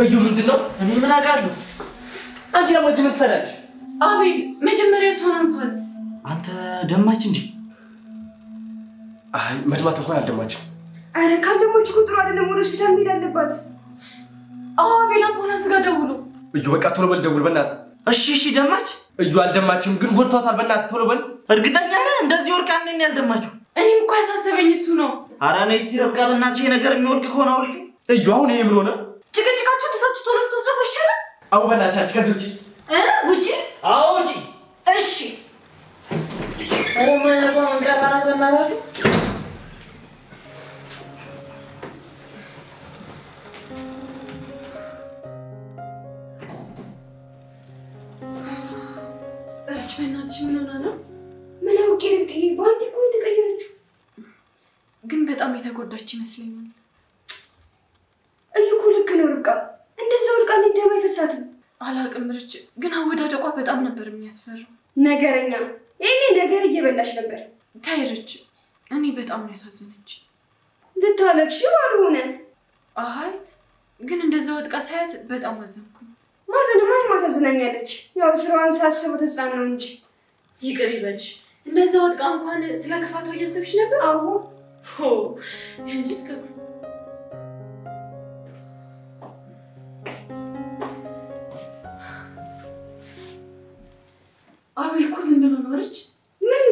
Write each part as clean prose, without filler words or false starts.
እዩ ምንድነው እኔ ምን አውቃለሁ አንቺ ደግሞ እዚህ ምን ትሰራለሽ አቤል መጀመሪያ ሰውን አንሳት አንተ ደማች እንዴ አይ መድማት እንኳን አልደማችም አረ ካልደሞች ቁጥሩ አይደለም ወደ ሆስፒታል መሄድ አለባት አቤል አምቡላንስ ጋር ደውሉ እዩ በቃ ቶሎ በል ደውል በእናትህ እሺ ደማች እዩ አልደማችም ግን ጎድቷታል በእናትህ ቶሎ በል እርግጠኛ ነህ እንደዚህ ወርቃ እንደኛ ያልደማችሁ እኔም እኮ ያሳሰበኝ እሱ ነው አረ ነይ እስቲ ረብቃ በእናትሽ ነገር የሚወርቅ ከሆነ አውልቂ እዩ አሁን ይሄ ምን ሆነ ጭቅጭቃችሁ ተሳችሁ ቶሎ ብትወስዳት አይሻልም አው በእናትሽ ከዚህ ውጪ ውጪ አው ውጪ እሺ አረ ማያቷ መንቀራራት በእናታችሁ በእናትሽ ምን ሆነ ነው ምን አውቄ ልብቂ ባንዲ እኮ ተቀየረችው ግን በጣም የተጎዳች ይመስለኛል እዩ እኮ ልክ ነው ርብቃ እንደዛ ወድቃ እንደማ ይፈሳትም አላቅም ርች ግን አወዳደቋ በጣም ነበር የሚያስፈራው ነገረኛ እኔ ነገር እየበላሽ ነበር ታይርች እኔ በጣም ነው ያሳዝነች ልታለቅሽ ባልሆነ አይ ግን እንደዛ ወድቃ ሳያት በጣም አዘንኩ ማዘን ማን ማሳዝናኛለች ያው ስራዋን ሳስበው ተጻን ነው እንጂ ይቅር ይበልሽ እንደዛ ወድቃ እንኳን ስለከፋቷ እያሰብሽ ነበር አዎ እንጂስ ከፍ አቤል እኮ ዝም ብሎ ኖርች ምን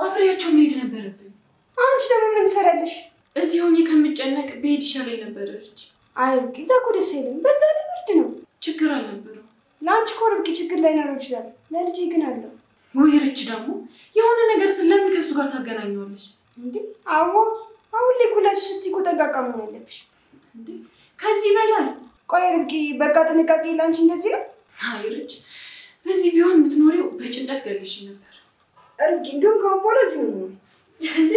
አብሬያቸው መሄድ ነበረብኝ አንቺ ደግሞ ምን ትሰራለሽ እዚህ ሆኜ ከምጨነቅ ቤት ይሻለኝ ነበረች አይ ርብቃ እዛ እኮ ደስ አይልም በዛ ላይ ብርድ ነው ችግር አልነበረው ለአንቺ እኮ ርብቃ ችግር ላይኖረው ይችላል ለልጄ ግን አለው ወይርች ደግሞ የሆነ ነገር ስለምን ከሱ ጋር ታገናኘዋለሽ እንዴ አዎ አሁን ላይ ኩላሽ ስትይ እኮ ጠንቃቃ መሆን አለብሽ እንዴ ከዚህ በላይ ቆይ ርብቃ በቃ ጥንቃቄ ላንቺ እንደዚህ ነው አይርች እዚህ ቢሆን የምትኖሪው በጭንቀት ገልሽ ነበር ርብቃ እንደውም ካሁን በኋላ እዚህ ነው እንዴ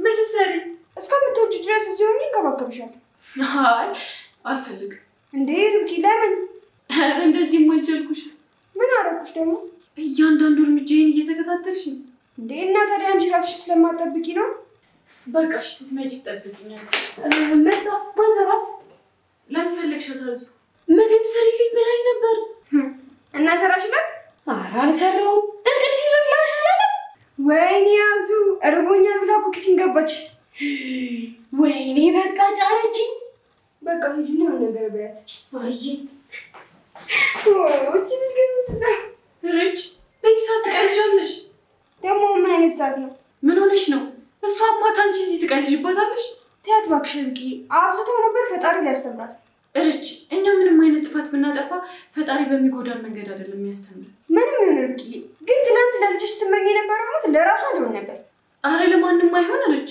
ምን ልትሰሪ እስከምትወጪ ድረስ እዚህ ሆኜ እንከባከብሻለሁ አይ አልፈልግም እንዴ ርብቃ ለምን እንደዚህ ማልቻልኩሽ ምን አደረኩሽ ደግሞ እያንዳንዱ እርምጃዬን እየተከታተልሽ ነው እንዴ እና ታዲያ አንቺ ራስሽ ስለማትጠብቂ ነው በቃ እሺ ስትመጪ ትጠብቂኛለሽ መጣ ማዘራስ ለምን ፈለግሽ ታዙ ምግብ ስሪልኝ ብላኝ ነበር እና ሰራሽላት ኧረ አልሰራውም እንቅልፍ ይዞኝ ላሻለ ወይኔ ያዙ እርቦኛል ብላ ኩኪችን ገባች ወይኔ በቃ ጫረችኝ በቃ ሂጂና የሆነ ነገር በያት አይ ወጪ ልጅ ርች በዚህ ሰዓት ትቀልጃለሽ ደግሞ ምን አይነት ሰዓት ነው ምን ሆነሽ ነው እሷ አማታ አንቺ እዚህ ትቀልጅባታለሽ ተያት እባክሽ ርብቃ አብዝተው ነበር ፈጣሪ ሊያስተምራት ርች እኛ ምንም አይነት ጥፋት ብናጠፋ ፈጣሪ በሚጎዳን መንገድ አይደለም የሚያስተምር ምንም ይሁን ርብቃ ግን ትናንት ለልጅሽ ስትመኝ የነበረው ሞት ለራሷ ሊሆን ነበር አረ ለማንም አይሆን ርች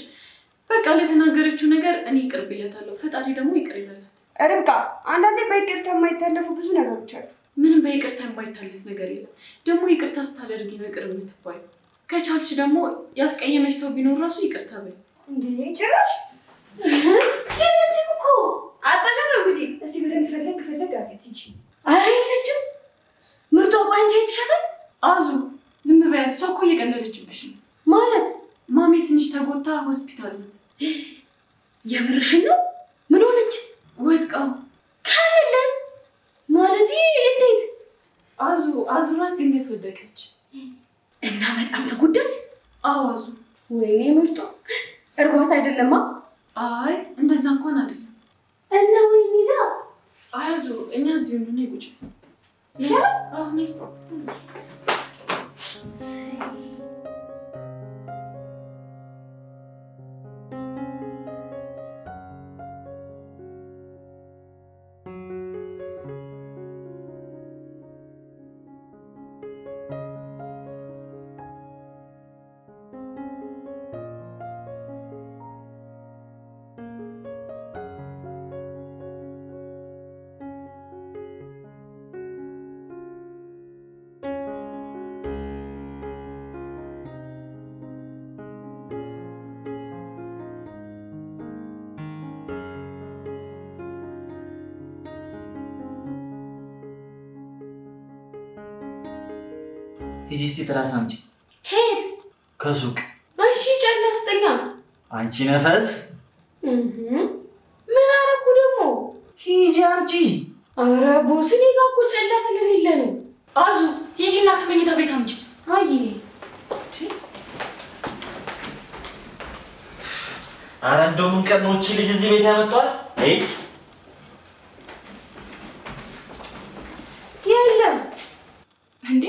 በቃ ለተናገረችው ነገር እኔ ይቅር ብያታለሁ ፈጣሪ ደግሞ ይቅር ይበላል ርብቃ አንዳንዴ በይቅርታ የማይታለፉ ብዙ ነገሮች አሉ ምንም በይቅርታ የማይታለፍ ነገር የለም ደግሞ ይቅርታ ስታደርጊ ነው ይቅር የምትባይ ከቻልሽ ደግሞ ያስቀየመሽ ሰው ቢኖር ራሱ ይቅርታ በይ እንዴ ጭራሽ የለችም እኮ አጣጣው ዝዲ እስቲ በደንብ ፈለግ አርገት ይቺ አረ የለችም ምርጦ ቋንጃ የተሻተል አዙ ዝም በያት እሷ እኮ እየቀለደችብሽ ነው ማለት ማሚ ትንሽ ተጎታ ሆስፒታል ነው የምርሽን ነው ምን ሆነች ወድቃ ካለለም ማለት እንዴት አዙራት ድንገት ወደቀች እና በጣም ተጎዳች አዋዙ ወይኔ ምርጦ እርቧት አይደለማ አይ እንደዛ እንኳን አይደለም እና ወይኔ ዳ አያዙ እኛ እዚሁ ምን ይጉጭ አሁን ሂጂስቲ ትራስ አምጪ ከየት ከሱቅ እሺ ጨላስተኛ አንቺ ነፈስ ምን አረኩ ደግሞ ሂጂ አምጪ ኧረ ቦስ እኔ ጋር እኮ ጨላ ስለሌለ ነው። አዙ ሂጂና ከመኝታ ቤት አምጪ። አይ ኧረ እንደው ምን ቀን ነው እቺ ልጅ እዚህ ቤት ያመጣዋል? እጭ የለም እንዴ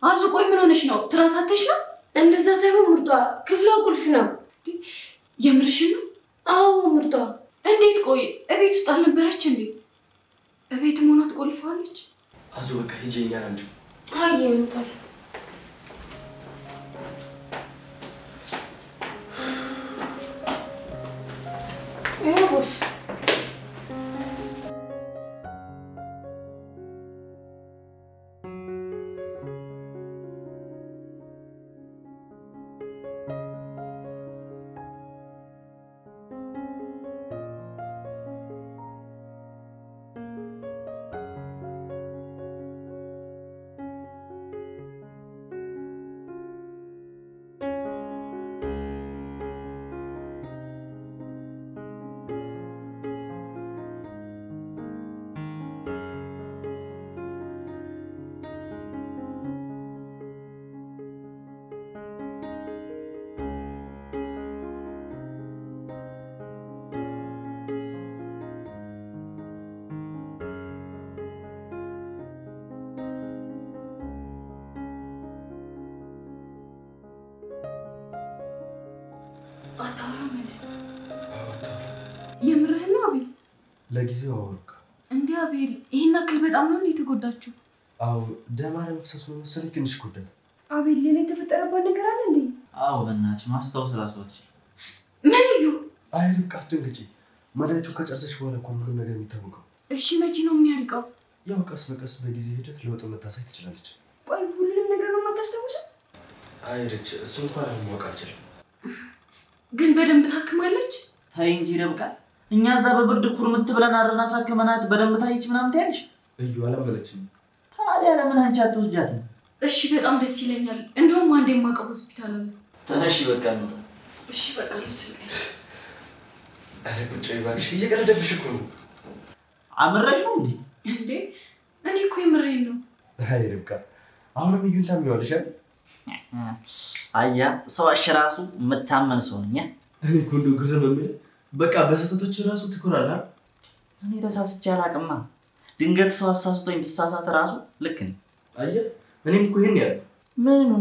አዙ ቆይ ምን ሆነሽ ነው? ትራሳተሽ ነው? እንደዛ ሳይሆን ምርጧ ክፍሏ ቁልፍ ነው። የምርሽን ነው? አዎ ምርጧ። እንዴት ቆይ እቤት ውስጥ አልነበረች እንዴ? እቤት መሆኗ ትቆልፋለች። አዙ በቃ ሂጂ እኛን አምጪው። አይ እንጣል ቦስ አታውራም የምርህን ነው አቤል? ለጊዜው አወርክ እንዴ አቤል ይሄን አክል በጣም ነው እንዴ ተጎዳችሁ? አው ደም አለመፍሰሱ ነው መሰለኝ ትንሽ ጎዳል። አቤል ሌላ የተፈጠረበት ነገር አለ እንዴ? አው በእናትሽ ማስታወስ ራስዎት ምን እዩ? አይ ርብቃ አትንግጪ። መድኃኒቱ ከጨረሰሽ በኋላ እኮ ሁሉ ነገር የሚታወቀው። እሺ መቼ ነው የሚያልቀው? ያው ቀስ በቀስ በጊዜ ሂደት ለውጥ መታሳይ ትችላለች። ቆይ ሁሉንም ነገር ነው የማታስታውሰው? አይ ርች እሱ እንኳን ማወቅ አልችልም። ግን በደንብ ታክማለች? ታይ እንጂ ርብቃ እኛ እዛ በብርድ ኩርምት ብለን አረና ሳከመናት በደንብ ታይች ምናምን ታያለሽ። እዩ አላመለችም። ታዲያ ለምን አንቺ አትወስጃትም? እሺ በጣም ደስ ይለኛል። እንደውም አንዴ የማውቀው ሆስፒታል አለ። ተነሽ በቃ ነው። እሺ በቃ ልስልቀኝ። አረ ቁጭ ይባልሽ እየቀለደብሽ እኮ ነው። አምረሽ ነው እንዴ? እንዴ እኔ እኮ የምሬን ነው። አይ ርብቃ አሁንም እዩን ታሚዋለሽ አይደል? አያ ሰው አሽራሱ መታመን ሰው ነኝ። እኔ እኮ እንደው ግርም የሚል በቃ በሰተቶች ራሱ ትኮራለህ። እኔ ተሳስቼ አላቅማ። ድንገት ሰው አሳስቶኝ ቢሳሳት ራሱ ልክ ነኝ። አየ እኔም እኮ ይሄን ያለው ምኑ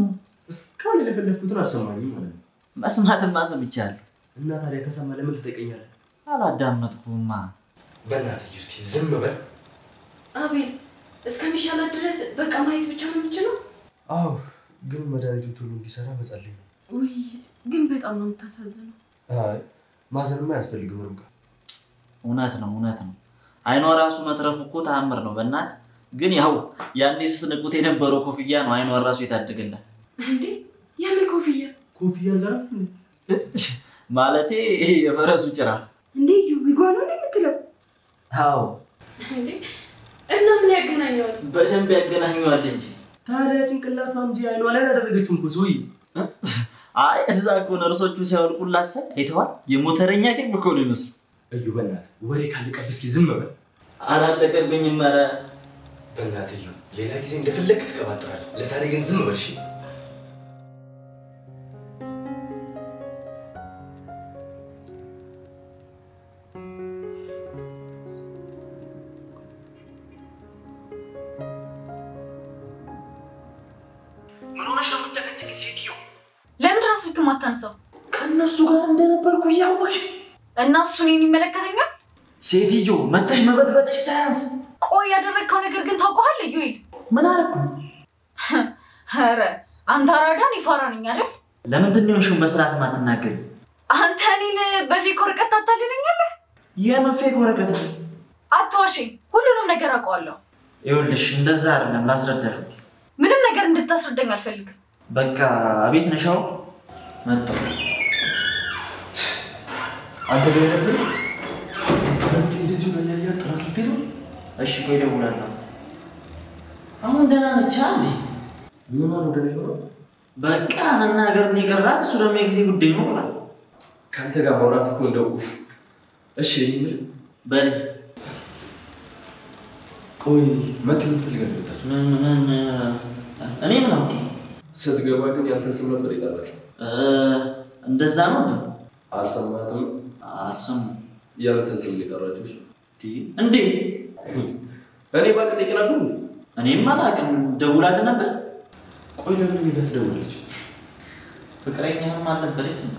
እስካሁን የለፈለፍኩትን አልሰማኝም ማለት ነው። መስማትማ ሰምቻለሁ። እና ታዲያ ከሰማ ለምን ትጠይቀኛለህ? አላዳመጥኩማ። በእናትህ እስኪ ዝም በል። አቤል እስከሚሻላት ድረስ በቃ ማየት ብቻ ነው የምችለው? አዎ ግን መድኃኒቱ ቶሎ እንዲሰራ መጸለይ ነው። ውይ ግን በጣም ነው የምታሳዝነው። አይ ማዘንማ ያስፈልግም ርብቃ። እውነት ነው እውነት ነው። አይኗ ራሱ መትረፉ እኮ ተአምር ነው በእናት። ግን ያው ያኔ ስትንቁት የነበረው ኮፍያ ነው አይኗ ራሱ የታደገላት። እንዴ የምን ኮፍያ? ኮፍያ አልጋራ ማለቴ የፈረሱ ጭራ። እንዴ ይጓኑ ነው የምትለው? አዎ እንዴ እና ምን ያገናኘዋል? በደንብ ያገናኘዋል እንጂ። ታዲያ ጭንቅላቷ እንጂ አይኗ ላይ ያደረገችው እንኳን ሰውዬ። አይ እዛ እኮ ነርሶቹ ሲያወልቁላት ሰ አይተዋል። የሞተረኛ ኬክ እኮ ነው ይመስል። እዩ በእናትህ ወሬ ካልቀብ እስኪ ዝም በል። አላለቀብኝም። ኧረ በእናትህ እዩ ሌላ ጊዜ እንደፈለክ ትቀባጥራለህ። ለዛሬ ግን ዝም በል እሺ። ምን ሆነሽ ነው የምትጨቀጭቂ ሴትዮ? ለምን ራስህ ማታነሳው? ከነሱ ጋር እንደነበርኩ ያወቅሽ እና እሱ እኔን ይመለከተኛል? ሴትዮ መተሽ መበጥበጥሽ ሳያንስ። ቆይ ያደረግከው ነገር ግን ታውቀዋለህ ጆይል? ምን አደረኩ? ኧረ አንተ አራዳን ይፈራ ነኝ አይደል? ለምንድን ነው እሺው መስራት ማትናገሪ? አንተ እኔን በፌክ ወረቀት ታታልለኛለህ? የምን ፌክ ወረቀት ነው? አትዋሽኝ፣ ሁሉንም ነገር አውቀዋለሁ። ይኸውልሽ እንደዛ አይደለም ላስረዳሽ። ምንም ነገር እንድታስረዳኝ አልፈልግም። በቃ አቤት ነሻው መጣሁ። አንተ ጋር ነበር አንተ እንደዚህ ወያያ ጥራት ልትሄድ ነው? እሺ ቆይ እደውላለሁ። አሁን ደህና ነች አንዴ? ምን ነው ደህና ነው? በቃ መናገር ነው የቀራት። እሱ ደግሞ የጊዜ ጉዳይ ነው ብላ ካንተ ጋር ማውራት እኮ እንደው እሺ እኔ ምን በል ቆይ መት ምን ፈልጋለህ መጣችሁ? እኔ ምን አውቄ? ስትገባ ግን ያንተን ስም ነበር የጠራችው። እንደዛ ነው እንዴ? አልሰማህም? አልሰማሁም። ያንተን ስም የጠራችው እንዴ? እኔ ባቀጠቂ ነበር እንዴ? እኔም አላውቅም። ደውላለህ ነበር? ቆይ ለምን እኔ ጋር ትደውላለች? ፍቅረኛህም አልነበረች እንዴ?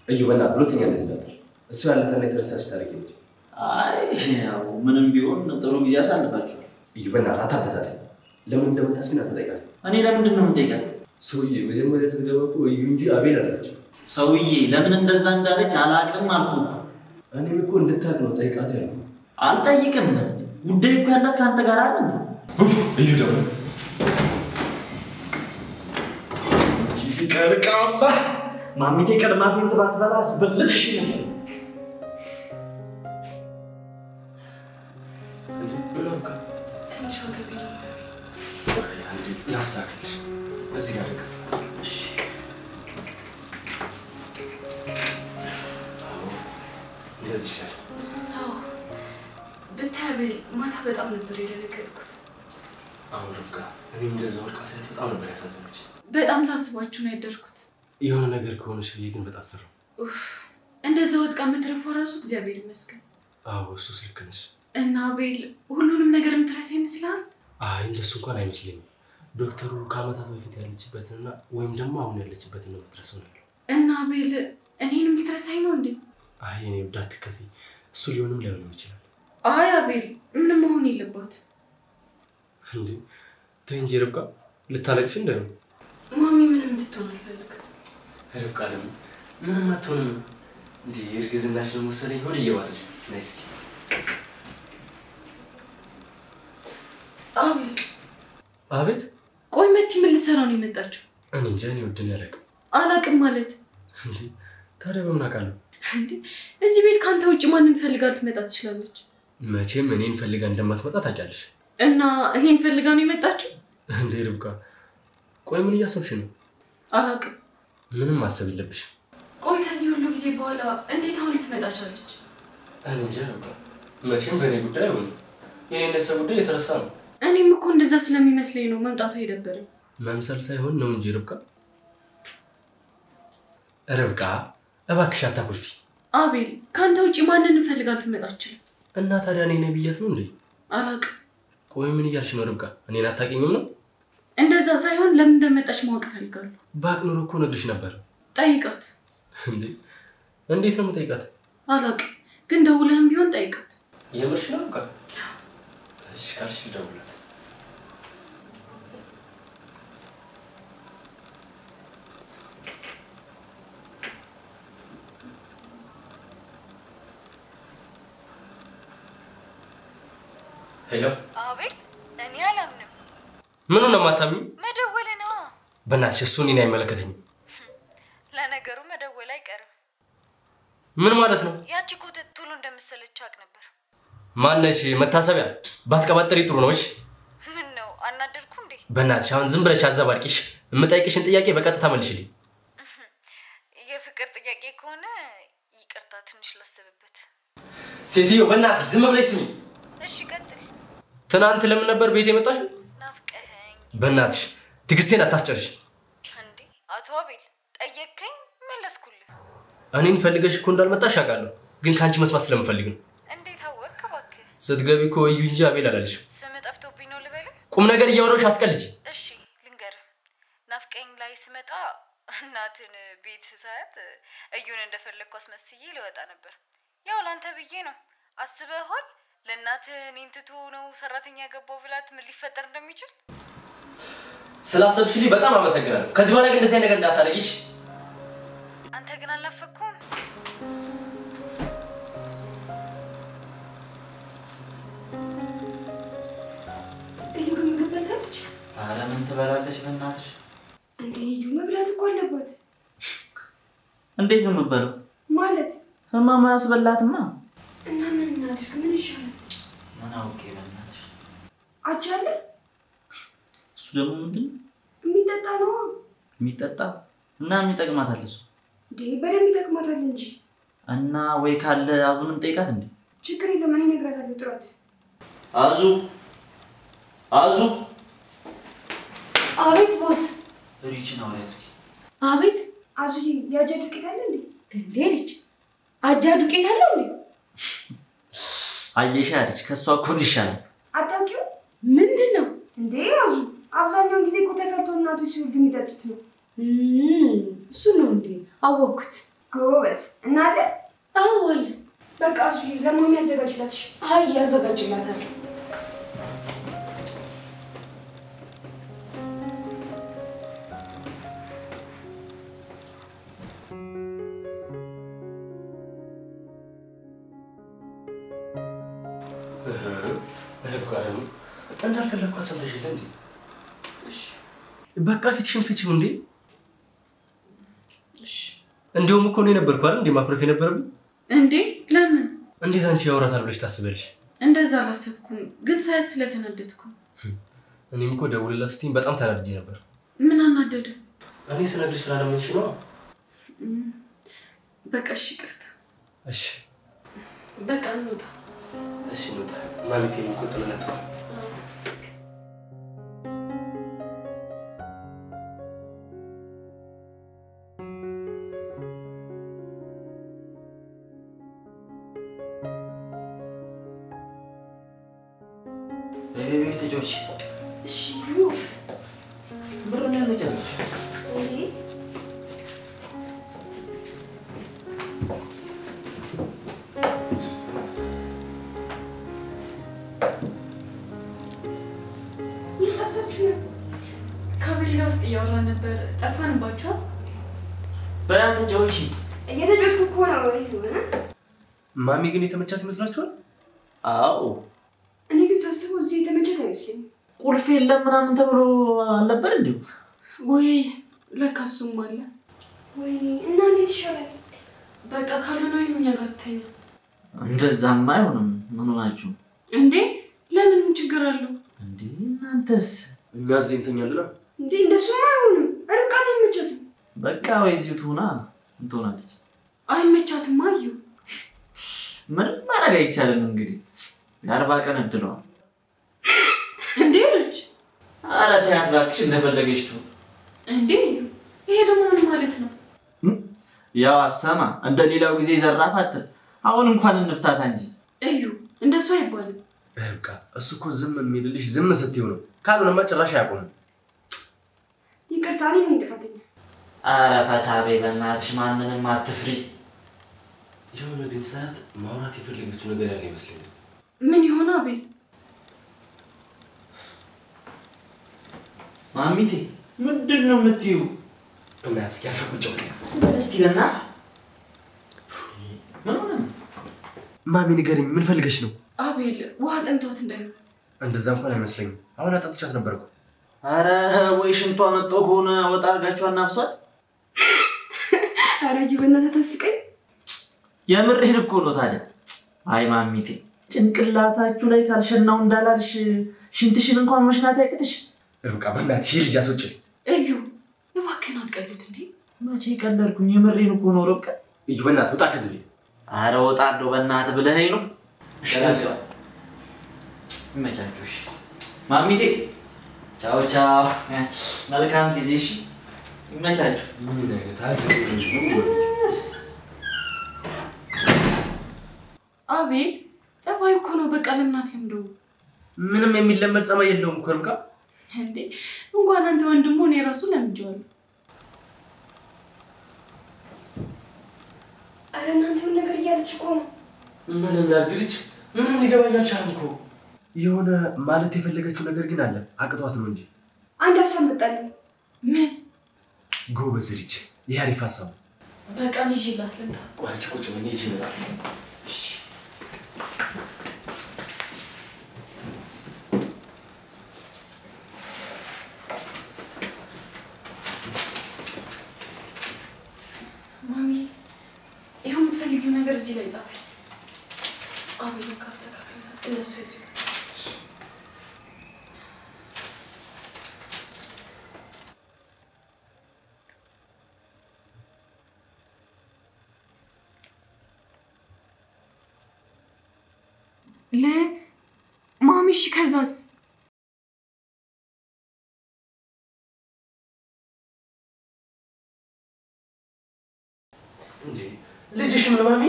እዩ በእናትህ ሁለተኛ እንደዚህ እንዳትል። እሱ ያለፈና የተረሳች ታሪክ ነች። አይ ያው ምንም ቢሆን ጥሩ ጊዜ አሳልፋችኋል። እዩ በእናትህ አታበሳጨኝ። ለምን እንደምታስቢን አትጠይቃት። እኔ ለምንድን ነው የምጠይቃት? ሰውዬ መጀመሪያ ስትገባ እኮ እዩ እንጂ አቤል አላለችም። ሰውዬ ለምን እንደዛ እንዳለች አላውቅም አልኩህ። እኔም እኮ እንድታውቅ ነው ጠይቃት ያልኩህ። አልጠይቅም። ጉዳይ እኮ ያላት ከአንተ ጋር አይደል እንዴ? እዩ ደግሞ ሲቀርቃላ ማሚቴ ቀድማ ፊት ባትበላስ በልትሽ ነበር። ትንሽ ወገቤ ነው ላስተካክልሽ። እዚህ ጋር ደግፍ። እሺ እንደዚህ ይሻላል። አዎ ብታይ አቤል ማታ በጣም ነበር የደነገጥኩት። አዎ ርብቃ እኔም እንደዛ ወድቃ ሳይት በጣም ነበር ያሳዘነች። በጣም ሳስባችሁ ነው ያደርኩት። የሆነ ነገር ከሆነሽ ብዬ ግን በጣም ፈራሁ። እንደዛ ወድቃ የምትረፋ ራሱ እግዚአብሔር ይመስገን። አዎ እሱስ ልክ ነሽ። እና አቤል ሁሉንም ነገር የምትረሳ ይመስላል? አይ እንደሱ እንኳን አይመስለኝም። ዶክተሩ ከዓመታት በፊት ያለችበትንና ወይም ደግሞ አሁን ያለችበትን ነው የምትረሳው ነው ያለው። እና አቤል እኔንም ልትረሳኝ ነው እንዴ? አይ እኔ ወዳት ትከፊ። እሱ ሊሆንም ላይሆንም ይችላል። አይ አቤል ምንም መሆን የለባት እንዴ። ተይ እንጂ ርብቃ ልታለቅሽ እንዳይሆን። ማሚ ምንም እንድትሆን አልፈልግም። ርብቃ ለምን ምንም አትሆንም እንዴ? እርግዝናሽ ነው መሰለኝ ሆድ እየባሰሽ ነው። ነይ እስኪ። አቤል አቤት። ቆይ መቲ ምን ልትሰራ ነው የመጣችው? እኔ እንጃ። እኔ ወድን ያለቅም አላቅም ማለት እንዴ? ታዲያ በምን አውቃለሁ? እንዴ እዚህ ቤት ካንተ ውጭ ማንን ፈልጋ ልትመጣ ትችላለች? መቼም እኔን ፈልጋ እንደማትመጣ ታውቂያለሽ። እና እኔን ፈልጋ ነው የመጣችው? እንዴ ርብቃ ቆይ ምን እያሰብሽ ነው? አላቅም። ምንም ማሰብ የለብሽ። ቆይ ከዚህ ሁሉ ጊዜ በኋላ እንዴት አሁን ልትመጣ ቻለች? እኔ እንጃ ርብቃ። መቼም በእኔ ጉዳይ ሆነ የኔ ሰው ጉዳይ የተረሳ ነው። እኔም እኮ እንደዛ ስለሚመስለኝ ነው መምጣቷ የደበረኝ። መምሰል ሳይሆን ነው እንጂ ርብቃ። ርብቃ እባክሽ አታኩርፊ። አቤል ካንተ ውጭ ማንን ፈልጋ ልትመጣ አትችልም። እና ታዲያ እኔ ነብያት ነው እንዴ? አላቅም። ቆይ ምን እያልሽ ነው ርብቃ? እኔን አታውቂኝም ነው? እንደዛ ሳይሆን ለምን እንደመጣች ማወቅ ፈልጋለሁ። ባቅ ኑሮ እኮ ነግርሽ ነበር። ጠይቃት። እንዴ እንዴት ነው የምጠይቃት? አላቅም፣ ግን ደውለህም ቢሆን ጠይቃት። የምርሽ ነው ርብቃ? እሺ ካልሽ ልደውልላት። ሄሎ አቤል እኔ አላምንም። ምን ነው ማታሚ? መደወል ነው። በእናትሽ እሱ እኔን አይመለከተኝም። ለነገሩ መደወል አይቀርም። ምን ማለት ነው? ያቺ ኮተት ቶሎ እንደምሰለች አቅ ነበር። ማነሽ? መታሰቢያ ባትቀባጥሪ ጥሩ ነው። እሺ ምን ነው አናደርኩ እንዴ? በእናትሽ አሁን ዝም ብለሽ አዘባርቂሽ። የምጠይቅሽን ጥያቄ በቀጥታ መልሽልኝ። የፍቅር ጥያቄ ከሆነ ይቅርታ ትንሽ ላስብበት። ሴትዮ በእናትሽ ዝም ብለሽ ስሚ። እሺ ቀጥል። ትናንት ለምን ነበር ቤት የመጣሽው? ናፍቀኸኝ። በእናትሽ ትግስቴን አታስጨርሽ። እንዴ አቶ አቤል ጠየቅከኝ መለስኩልህ። እኔን ፈልገሽ እኮ እንዳልመጣሽ አውቃለሁ፣ ግን ካንቺ መስማት ስለምፈልግ ነው። እንዴት አወቅክ እባክህ? ስትገቢ እኮ እዩ እንጂ አቤል አላለሽም። ስም ጠፍቶብኝ ነው ልበልህ? ቁም ነገር እያወራሁሽ አትቀልጂ። እሺ ልንገርህ። ናፍቀኝ ላይ ስመጣ እናትን ቤት ሳያት እዩን እንደፈለግኩ አስመስዬ ልወጣ ነበር። ያው ላንተ ብዬ ነው። አስበኸዋል? ለእናትህ እኔን ትቶ ነው ሰራተኛ ገባው ብላት ምን ሊፈጠር እንደሚችል? ስላሰብሽልኝ በጣም አመሰግናለሁ። ከዚህ በኋላ ግን እንደዚህ አይነት ነገር እንዳታደርጊሽ። አንተ ግን አልናፈኩም? እዩ ግን ምግብ በልታለች? ኧረ ምን ትበላለች በእናትሽ? እንዴ እዩ መብላት እኮ አለባት። እንዴት ነው የምትበለው? ማለት ህመሙ ያስበላትማ። እና ምን እናድርግ? ምን ይሻላል? ምን አውቄ በእናትሽ። አቻለ እሱ ደግሞ ምንድን ነው? የሚጠጣ ነው። የሚጠጣ እና የሚጠቅማታል እሱ። እንዴ በደንብ ይጠቅማታል እንጂ። እና ወይ ካለ አዙን እንጠይቃት እንዴ? ችግር የለም እኔ እነግራታለሁ። ጥራት አዙ አዙ አቤት ቦስ። ሪች ነው ያስኪ አቤት አዙዬ የአጃ ዱቄት አለ እንዴ? እንዴ ልጅ አጃ ዱቄት አለው እንዴ? አየሻ ልጅ ከሷ እኮ ነው ይሻላል። አታውቂው ምንድነው እንዴ? አዙ አብዛኛውን ጊዜ እኮ ተፈልቶ እናቶች ሲወልዱ የሚጠጡት ነው። እሱ ነው እንዴ? አወኩት። ጎበዝ እና አለ? አዎ አለ። በቃ አዙዬ ለማሚ ያዘጋጅላትሽ። አይ ያዘጋጅላታል። እንዳልፈለግኳት ሰምተሽለ እንዴ? እሺ በቃ ፊትሽን ፍቺው እንዴ? እሺ እንደውም እኮ ነው ነበርኩ አይደል እንዴ ማኩረፍ የነበረብኝ? እንዴ ለምን? እንዴት አንቺ ያወራታል ብለሽ ታስበልሽ? እንደዛ አላሰብኩም፣ ግን ሳይት ስለተናደድኩ። እኔም እኮ ደውልላት ስትይኝ በጣም ተናድጄ ነበር። ምን አናደደ? እኔ ስነግርሽ ስላለምንሽ ነው። በቃ እሺ ይቅርታ። እሺ በቃ እንውጣ። እሺ እንውጣ። ማለቴ እኮ ተለነጠ። ቤት ልጆች እሺ ዩፍ ብሩን ያለጨልሽ እንዴ? ይጣፍጣችሁ ነው። ከቤል ጋር ውስጥ እያወራን ነበር። ጠፋንባችሁ። በያት ልጆች እየተጫወትኩ እኮ ነው ወይ? ማሚ ግን የተመቻት ይመስላችኋል? አዎ እኔ ግን ሳስበው እዚህ የተመቸት አይመስለኝም። ቁልፍ የለም ምናምን ተብሎ አልነበር እንዴ? ወይ ለካሱም አለ። ወይኔ እና እንዴት ይሻላል? በቃ ካልሆነ ወይም እኛ ጋር ተኛ። እንደዛማ አይሆንም። ምን ሆናችሁ እንዴ? ለምን ምን ችግር አለው እንዴ? እናንተስ? እኛ እዚህ እንተኛለን። እንዴ እንደሱማ አይሆንም። ርብቃ አይመቻትም። በቃ ወይ እዚሁ ትሆና እንትሆናለች። አይመቻትም። አዩ ምንም ማድረግ አይቻልም። እንግዲህ የ40 ቀን እድሏ። እንዴ ልጅ ኧረ ተያት እባክሽ፣ እንደፈለገች ትሁን። እንዴ ይሄ ደግሞ ምን ማለት ነው? ያው አሰማ እንደሌላው ጊዜ ዘራፋት። አሁን እንኳን እንፍታታ እንጂ እዩ እንደሱ አይባልም። ርብቃ እሱ እኮ ዝም የሚልልሽ ዝም ስትይው ነው። ካልሆነማ ጭራሽ አያቆምም። ይቅርታ እኔ ነኝ ጥፋተኛ። ኧረ ፈታ በይ በእናትሽ፣ ማንንም አትፍሪ። የሆነ ግን ሰዓት ማውራት የፈለገችው ነገር ያለ ይመስለኛል። ምን ይሆን አቤል? ማሚቴ ምንድን ነው የምትይው? በእናትህ እስኪ አልፈህ ቁጭ በል። ስበል እስኪ በእናትህ። ምን ሆነ? ማሚ ንገረኝ፣ ምን ፈልገሽ ነው? አቤል ውሃ ጠምቷት እንዳይሆን። እንደዛ እንኳን አይመስለኝም። አሁን አጣጥቻት ነበር እኮ። ኧረ ወይ ሽንቷ መጥቶ ከሆነ ወጣ አድርጋችሁ አናፍሷት። ኧረ ሂጂ በእናትህ ታስቀኝ። የምሬን እኮ ነው ታዲያ። አይ ማሚቴ ጭንቅላታችሁ ላይ ካልሸናው እንዳላልሽ ሽንትሽን እንኳን መሽናት ያቅትሽ። ርብቃ በእናትሽ ልጅ አስወጪልኝ። እዩ እባክህን አትቀልድ እንዴ። መቼ ቀለድኩኝ? የምሬን እኮ ነው ርብቃ። እዩ በእናትህ ውጣ ከዚህ ቤት። ኧረ እወጣለሁ በእናትህ ብለኸኝ ነው። ይመቻችሁ። እሺ ማሚቴ ቻው ቻው። መልካም ጊዜ። እሺ ይመቻችሁ። ምን አይነት አስቀያሚ ነው? አቤል ጸባዩ እኮ ነው። በቃ ለምን አትለምደውም? ምንም የሚለመድ ጸባይ የለውም እኮ ርብቃ። እንዴ እንኳን አንተ ወንድሙ እኔ ራሱ ለምጄዋለሁ። ኧረ እናንተ ምን ነገር እያለች እኮ ነው። ምን እናድርጅ? ምንም ሊገባኝ አልቻለም እኮ። የሆነ ማለት የፈለገችው ነገር ግን አለ፣ አቅቷት ነው እንጂ። አንድ ሀሳብ መጣልኝ። ምን? ጎበዝ ልጅ፣ ይሄ አሪፍ ሀሳብ። በቃ ይዤላት ልምጣ። ቆይ አንቺ ቁጭ በይ፣ ይዤ እመጣለሁ። እሺ ማሚ ይኸው የምትፈልጊው ነገር እዚህ ላይ ጻፊ። አቤልን ካስተካከልና እነሱ ይዙ። ማሚ እሺ ከዛስ? ልጅሽ ምን ማሚ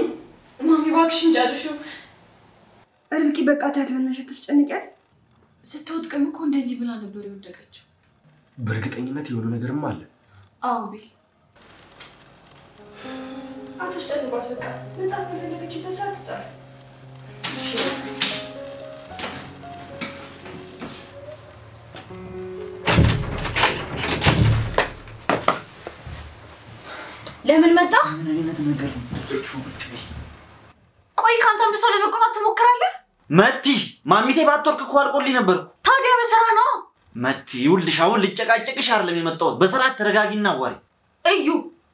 እባክሽን ጨርሺው ርብቃ በቃ ታትበናሽ ተጨንቂያት ስትወድቅም እኮ እንደዚህ ብላ ነበር የወደቀችው በእርግጠኝነት የሆነ ነገርም አለ አዎ ቢል አትጨንቋት በቃ መጻፍ በፈለገችበት ሰዓት ትጻፍ ለምን መጣ ምን አይነት ነገር ነው ቆይ ካንተም ብሶ ለመቆጣት ትሞክራለህ መቲ ማሚቴ ባትወርቅ እኮ አልቆልኝ ነበር ታዲያ በስራ ነው መቲ ይውልሻው ልጨቃጨቅሽ አይደለም የመጣሁት በስርዓት ተረጋጊና አዋሪ እዩ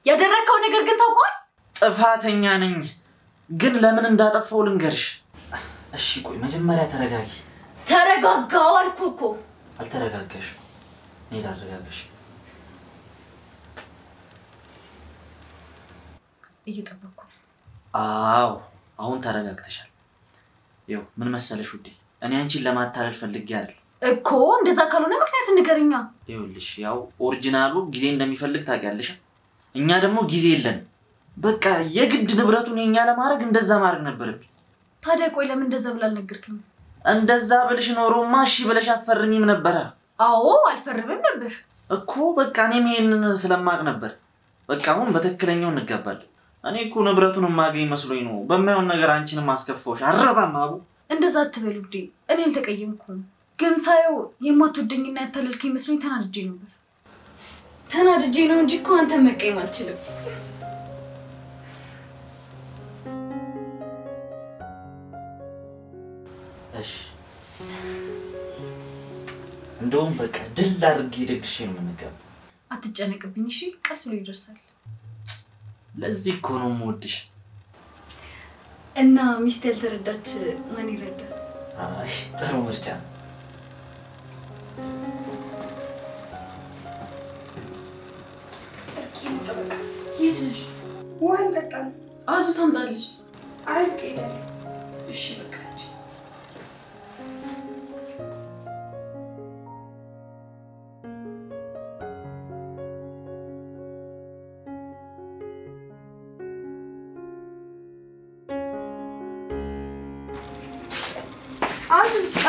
ያደረከው ነገር ግን ታውቋል ጥፋተኛ ነኝ ግን ለምን እንዳጠፋው ልንገርሽ እሺ ቆይ መጀመሪያ ተረጋጊ ተረጋጋው አልኩህ እኮ አልተረጋጋሽ እኔ ላረጋጋሽ እየጠበቅኩ አዎ አሁን ተረጋግተሻል ይው ምን መሰለሽ ውዴ እኔ አንቺን ለማታለል ፈልጌ አይደል እኮ እንደዛ ካልሆነ ምክንያት ንገረኛ ይውልሽ ያው ኦሪጂናሉ ጊዜ እንደሚፈልግ ታውቂያለሽ እኛ ደግሞ ጊዜ የለን በቃ የግድ ንብረቱን የኛ ለማድረግ እንደዛ ማድረግ ነበርብኝ ታዲያ ቆይ ለምን እንደዛ ብላ አልነገርከኝ እንደዛ ብልሽ ኖሮማ እሺ ብለሽ አፈርሚም ነበር አዎ አልፈርምም ነበር እኮ በቃ እኔም ይሄንን ስለማቅ ነበር በቃ አሁን በትክክለኛው እንጋባለን እኔ እኮ ንብረቱን ማገኝ መስሎኝ ነው በማይሆን ነገር አንቺንም ማስከፈውሽ አረባም አቡ እንደዛ አትበል ውዴ እኔ አልተቀየምኩም ግን ሳየው የማትወደኝና ያታለልከኝ መስሎኝ ተናድጄ ነው እንጂ እኮ አንተ መቀየም አልችልም እሺ እንደውም በቃ ድል አድርጌ ደግሼ ነው የምንጋባው አትጨነቅብኝ እሺ ቀስ ብሎ ይደርሳል ለዚህ እኮ ነው የምወድሽ እና ሚስት ያልተረዳች ማን ይረዳል አይ ጥሩ ምርጫ የት ነሽ ዋን ጠጣም አዙ ታምጣልሽ አይቅ ይላል እሺ በቃ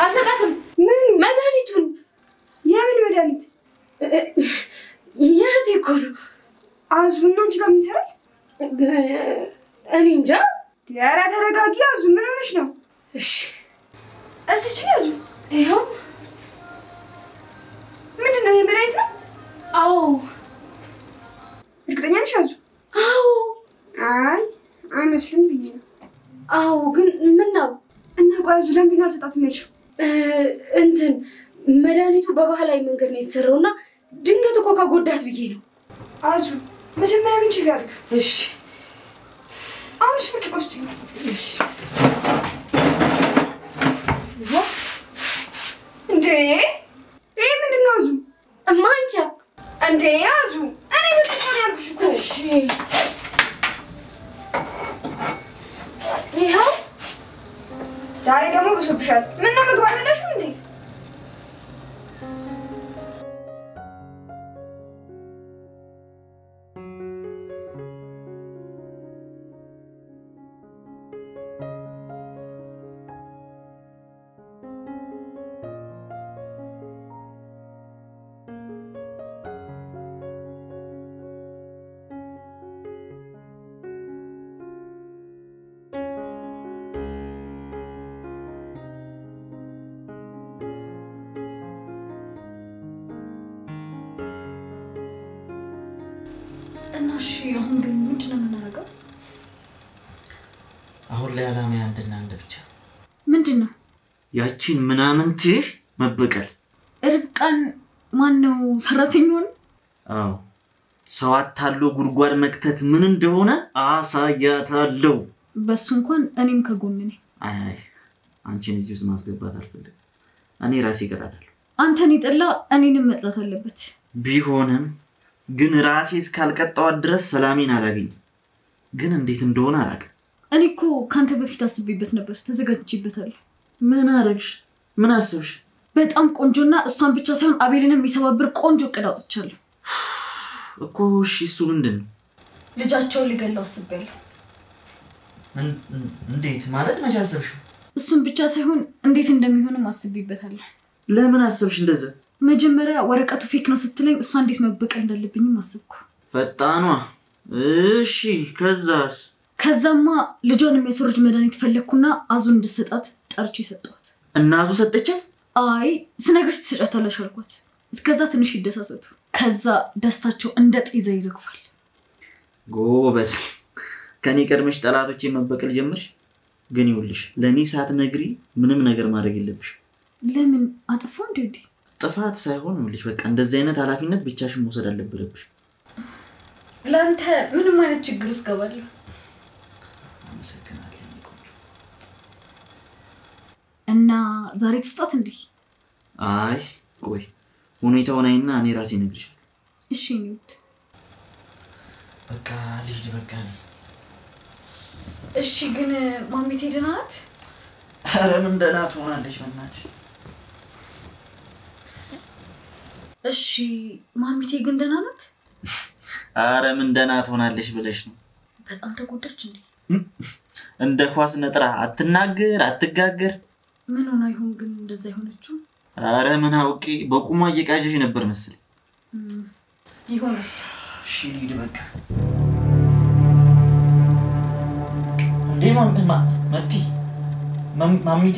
አልሰጣትም ምን መድኃኒቱን የምን መድኃኒት የት እኮ ነው አዙና አንቺ ጋር ምን ይሰራል እኔ እንጃ ኧረ ተረጋጊ አዙ ምን ሆነሽ ነው እሺ እስኪ ያዙ ይኸው ምንድነው ይሄ መድኃኒት ነው አዎ እርግጠኛ ነሽ አዙ አዎ አይ አይመስልም ብዬ ነው አዎ ግን ምን ነው እና ቆይ አዙ ለምን ቢኖር ሰጣት መልሽ እንትን መድኃኒቱ በባህላዊ መንገድ ነው የተሰራውና ድንገት እኮ ከጎዳት ብዬ ነው አዙ መጀመሪያ ምን ችግር እሺ አሁንስ ብርጭቆ ውስጥ እሺ እንዴ ይሄ ምንድን ነው አዙ ማንኪያ እንዴ አዙ እኔ በተሻለ ያልኩሽ እኮ እሺ ይኸው ዛሬ ደግሞ ብሶብሻል ምን ነው ምግብ አለሽ እንዴ እና እሺ አሁን ግን ምንድነው የምናደርገው አሁን ላይ አላማ አንድና አንድ ብቻ ምንድነው ያቺን ምናምንትሽ መበቀል ርብቃን ማን ነው ሰራተኛውን አዎ ሰው አታሎ ጉድጓድ መክተት ምን እንደሆነ አሳያታለሁ በሱ እንኳን እኔም ከጎን ነኝ አይ አንቺን እዚህ ውስጥ ማስገባት አልፈልግም እኔ ራሴ እቀጣታለሁ አንተን ይጠላ እኔንም መጥላት አለበት ቢሆንም ግን ራሴ እስካልቀጣው ድረስ ሰላሜን አላገኝም ግን እንዴት እንደሆነ አላውቅም እኔ እኮ ካንተ በፊት አስቤበት ነበር ተዘጋጅቼበታለሁ ምን አረግሽ ምን አሰብሽ በጣም ቆንጆና እሷን ብቻ ሳይሆን አቤልንም የሚሰባብር ቆንጆ እቅድ አውጥቻለሁ እኮ እሺ እሱ ምንድነው ልጃቸውን ሊገለው አስቤያለሁ እንዴት ማለት መቻሰብሽ? እሱን ብቻ ሳይሆን እንዴት እንደሚሆንም አስቤበታለሁ። ለምን አሰብሽ እንደዛ? መጀመሪያ ወረቀቱ ፌክ ነው ስትለኝ እሷ እንዴት መበቀል እንዳለብኝም አስብኩ። ፈጣኗ እሺ ከዛስ? ከዛማ ልጇን የሚያስወርድ መድኃኒት ፈለኩና አዙን እንድትሰጣት ጠርቼ ሰጠኋት። እና አዙ ሰጠቻት? አይ ስነግርሽ ትሰጫታለሽ አልኳት። እስከዛ ትንሽ ይደሳሰቱ። ከዛ ደስታቸው እንደ ጤዛ ይረግፋል። ጎበዝ ከኔ ቀድመሽ ጠላቶቼ መበቀል ጀመርሽ። ግን ይውልሽ ለኔ ሳትነግሪ ምንም ነገር ማድረግ የለብሽ። ለምን አጥፋው እንዴ? ጥፋት ሳይሆን ይውልሽ በቃ እንደዚህ አይነት ኃላፊነት ብቻሽን መውሰድ አለብሽ። ላንተ ምንም አይነት ችግር ውስጥ ገባለሁ። አመሰግናለሁ ቆንጆ። እና ዛሬ ትስጣት እንዴ? አይ ቆይ ሁኔታውን አይና እኔ ራሴ ነግርሻለሁ። እሺ እንዴ? በቃ ልጅ በቃ ነኝ። እሺ ግን ማሚቴ ደህና ናት? ኧረ ምን ደህና ትሆናለች በእናትሽ። እሺ ማሚቴ ግን ደህና ናት? ኧረ ምን ደህና ትሆናለች ብለሽ ነው? በጣም ተጎዳች እንዴ? እንደ ኳስ ነጥራ አትናገር አትጋገር። ምን ሆነ ይሁን ግን እንደዛ ይሆነችው? ኧረ ምን አውቄ በቁሟ እየቃዠሽ ነበር መሰለኝ። ይሆናል። እሺ ልሂድ በቃ። እንዴ ማሚቴ